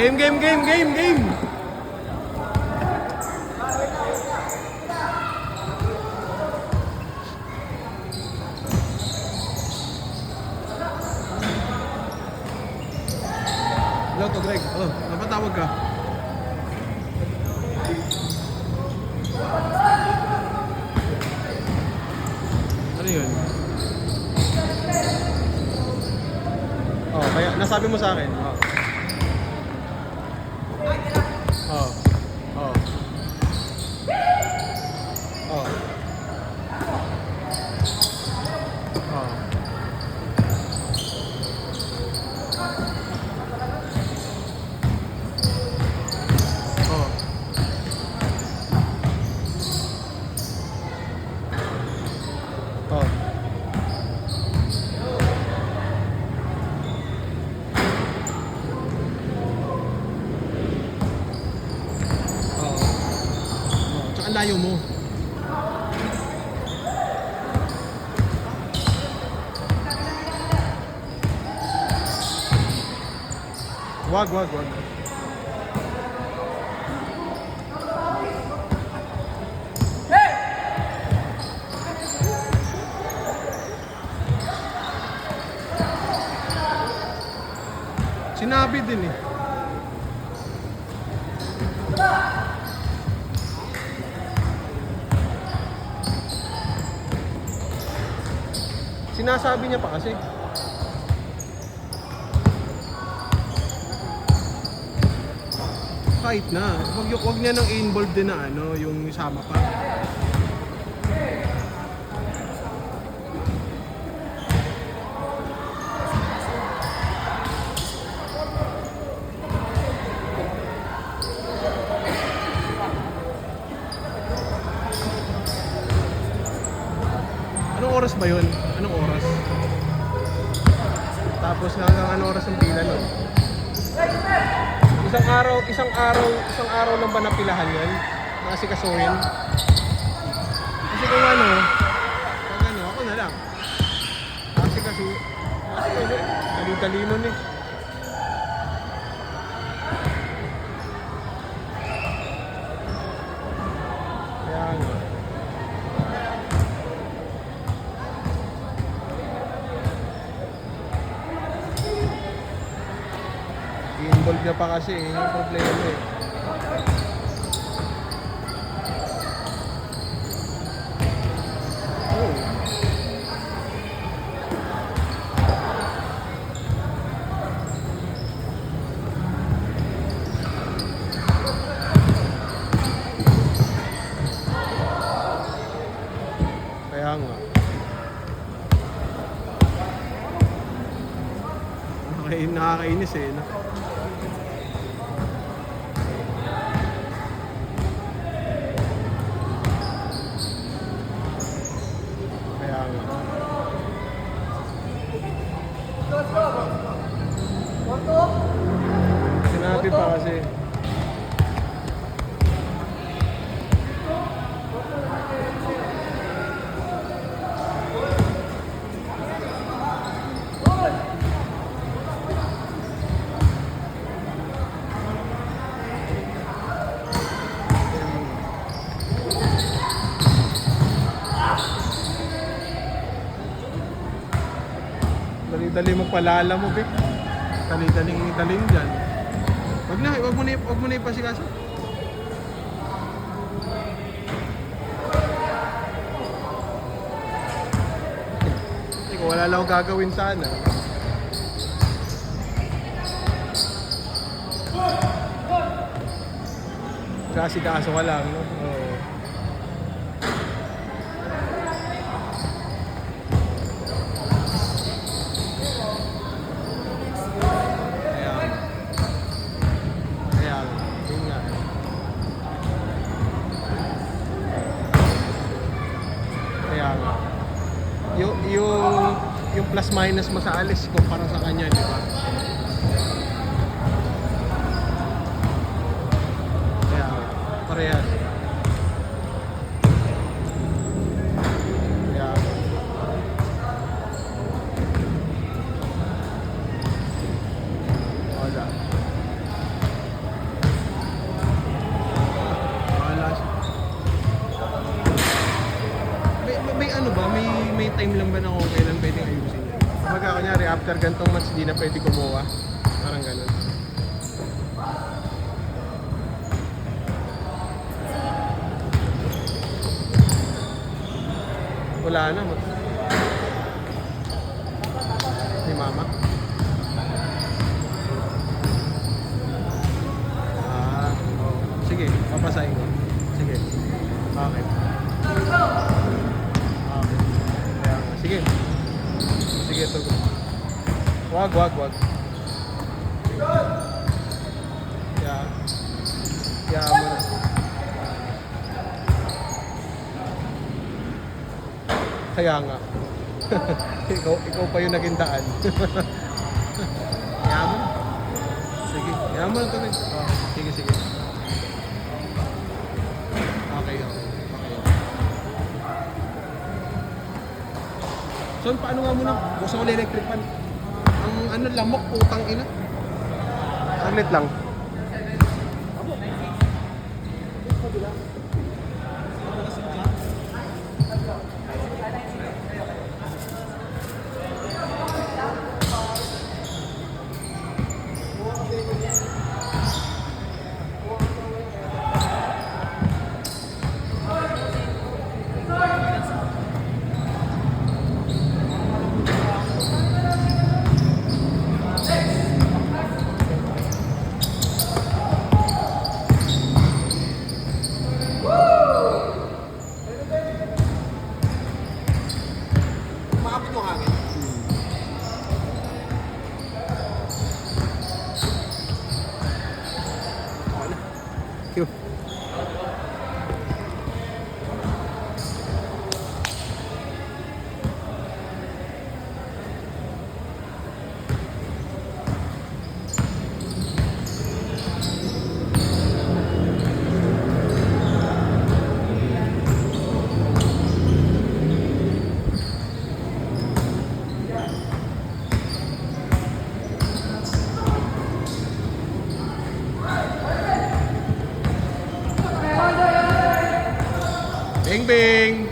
Game, game, game, game, game! Hello to Greg. Oh, napatawag ka. Ano yun? Oh, kaya nasabi mo sa akin. Oh. Oh. Oh. Oh. Oh. Oh. Oh. Tsaka layo mo. Wag, wag, wag. Sinabi din eh. Sinasabi niya pa kasi. Kahit na, wag niya nang involved din na ano, yung sama pa. Anong oras ba yun? Anong oras? Tapos hanggang anong oras ang pila nun? Isang araw lang ba napilahan yan? Nakasikasuhin? Kasi kung ano, ako na lang. Kasi dali-dali nun eh. Kaya nga. I-involve niya pa kasi eh, yung problema eh. Oh. Kaya nga. Nakakainis eh. No? Kaya nga. Sinabi pa kasi. Dali-dali magpalala mo, Vic. Dali-daling dyan. Wag mo na ipasikaso. Ikaw, wala lang akong gagawin sana. Kasi kaso ka lang, no? Oo. Yung plus minus mo sa alis kumpara sa kanya, di ba? Kaya parehas. Kaya wala. time lang ba na kung kailan pwedeng ayusin yan? Kapag kunyari, after gantong months, di na pwede kumuha. Parang ganun. Wala na. Ni mama. Oh. Sige, papasahin ko. Sige. Okay. Sige. Sige, tugo. Wag. Yeah, mo na. Kaya nga. ikaw pa yung naging daan. Kaya mo na. Sige. Kaya mo na tuloy. Oh, sige. Okay. So, paano nga muna? Gusto ko electric fan. Ang lamok, putang ina. Saglit lang. Bing!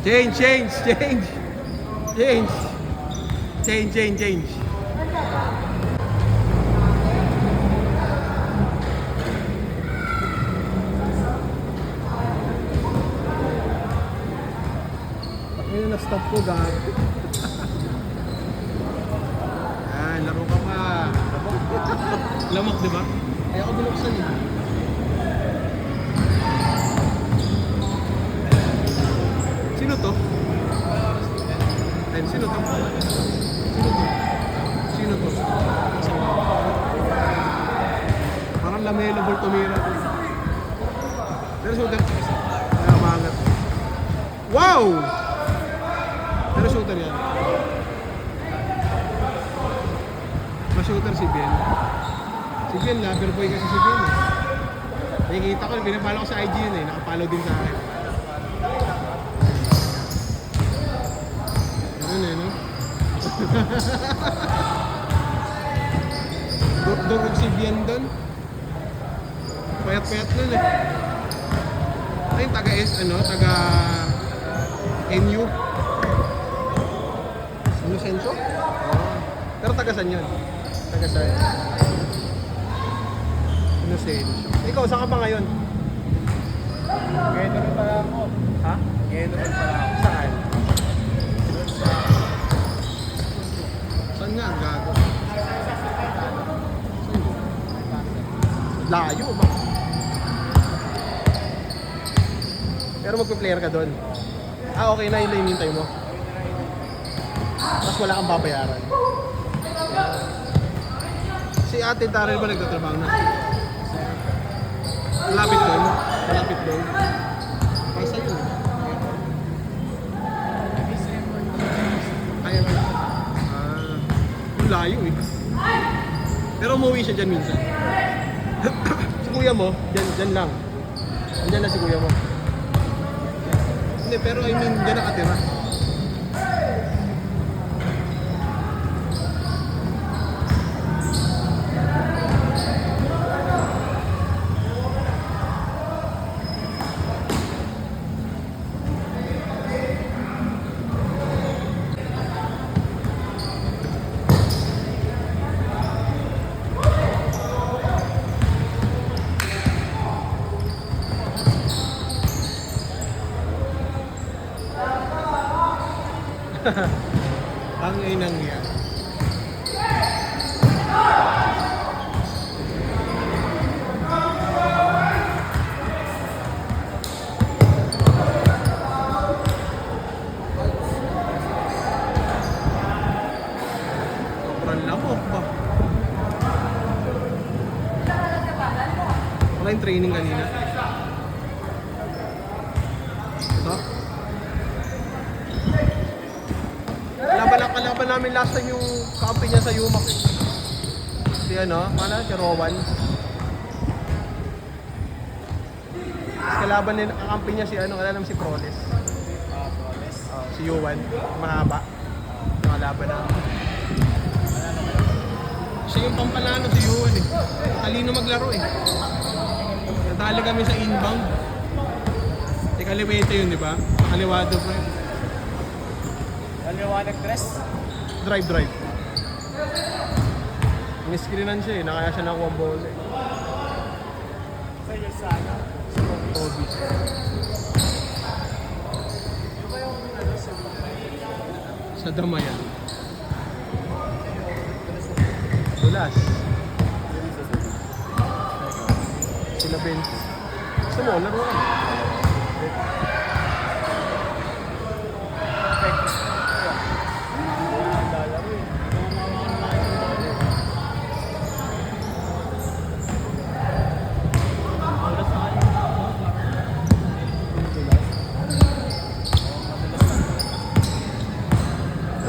Change. Ayun, na-stop ko, gag. Laro ka pa. Lamok, di ba? Kaya ako binuksan eh. Sino to? Ayun, sino to? Parang Lamelo Ball tumira. Pero shooter. Kaya umangat. Wow! Pero shooter yan. Shooter si Ben. Si Ben, lover boy kasi si Ben eh. Nakikita ko, pinapalo ko sa IG yun eh. Nakapalo din sa akin. Ganun eh, no? Durog si Ben doon. Payat-payat nun eh. Ay, taga NU. Inocencio? Pero taga saan yun? Taga saan? Inocencio. Ikaw, saan ka ba ngayon? Geno rin pala ako. Ha? Geno rin pala ako. Saan? Saan nga? Gago. Layo ba? Pero magpa-player ka doon. Okay na, yun na hinintay mo. Tapos wala kang babayaran. Si Ate Darrell ba nagtatrabaho na? Malapit doon. Pasa yun. Kaya ba? Yung layo eh. Pero umuwi siya dyan minsan. Si kuya mo, dyan lang. Andyan na si kuya mo. Hindi, pero I mean, dyan nakatira. Ang inang yan. Sobrang lamok pa. Wala yung training kanina. Ito? Kalaban namin last time yung kampi niya sa Yumak eh. Si ano, si Rowan. Tapos kalaban din, ang kampi niya si ano, alam si Proles. Promise. Si Yuan, mahaba. Nakalaban na. Siya yung pampalano si Yuan eh. Talino maglaro eh. Natali kami sa inbound. Kaliwete yun, di ba? Kaliwado pa yun. Liwanag dress. Drive. Miskrinan siya eh, nakaya siya nakuha ang bola eh. Sa iyo sana. Obis. Sa Damayan. Dulas. Sila 20. Gusto mo, laro ka.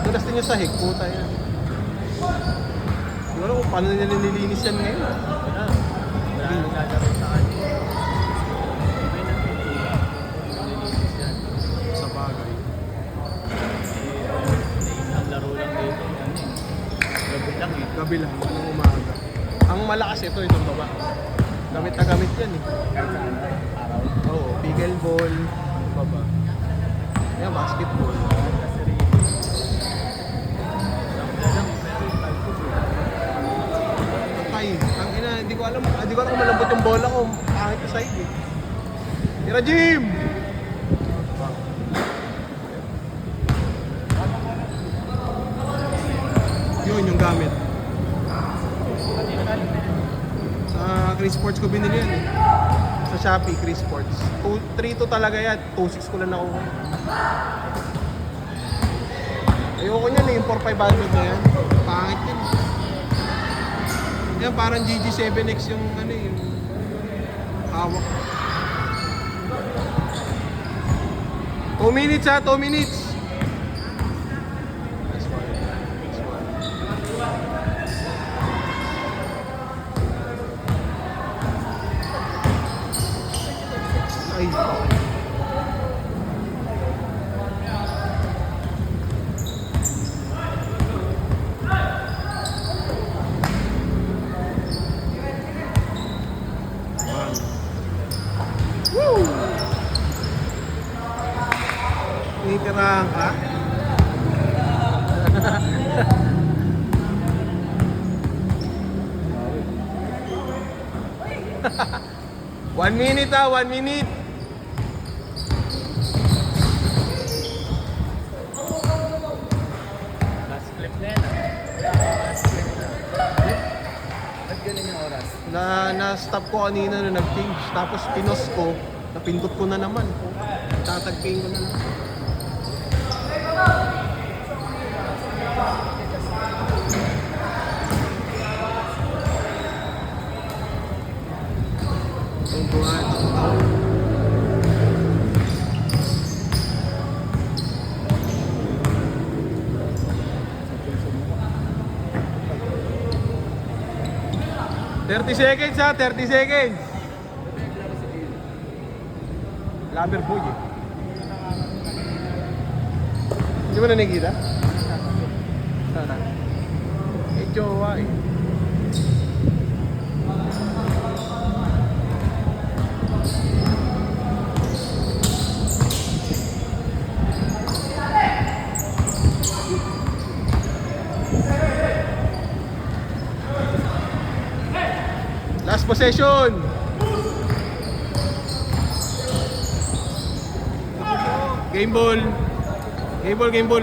Dulas din yung sahig, puta yan. Hindi ko alam kung paano nila nililinis yan ngayon. Wala nang gagawin sa kanya. May nagtutula. Nililinis yan. Sa bagay. Ang laro lang dito. Gabi lang eh. Gabi lang, ng umaga. Ang malakas itong baba. Gamit na gamit yan eh. Kahit saan. Araw. Oo, pickleball, baba. Ayan, basketball. Kasi rin. Patay. Ang ina, hindi ko alam kung malambot yung bola ko. Pangit sa side eh. Tira, Jim! Yun yung gamit. Sa Chris Sports ko binili yan eh. Sa Shopee, Chris Sports. 3-2 talaga yan. 2-6 ko lang nakuha. Ayoko niyan eh, yung 4-500 na yan. Pangit yan. Yan parang GG7X yung ano eh, yung hawak. 2 minutes ha, 2 minutes. That's one. That's one. Ay, woo! Tinitirahan ka? One minute ha, 1 minute. Last clip na yan ah. Last clip na. Ba't ganun yung oras? Na-stop ko kanina nung nag-change. Tapos pinos ko, napindot ko na naman. Tatagping ko na naman. Tungguhan. $30 seconds ha, 30 seconds. Lover boy eh. Hindi mo na nakikita? Sana. Eh, jowa eh. Last possession. Game ball. Game ball, game ball.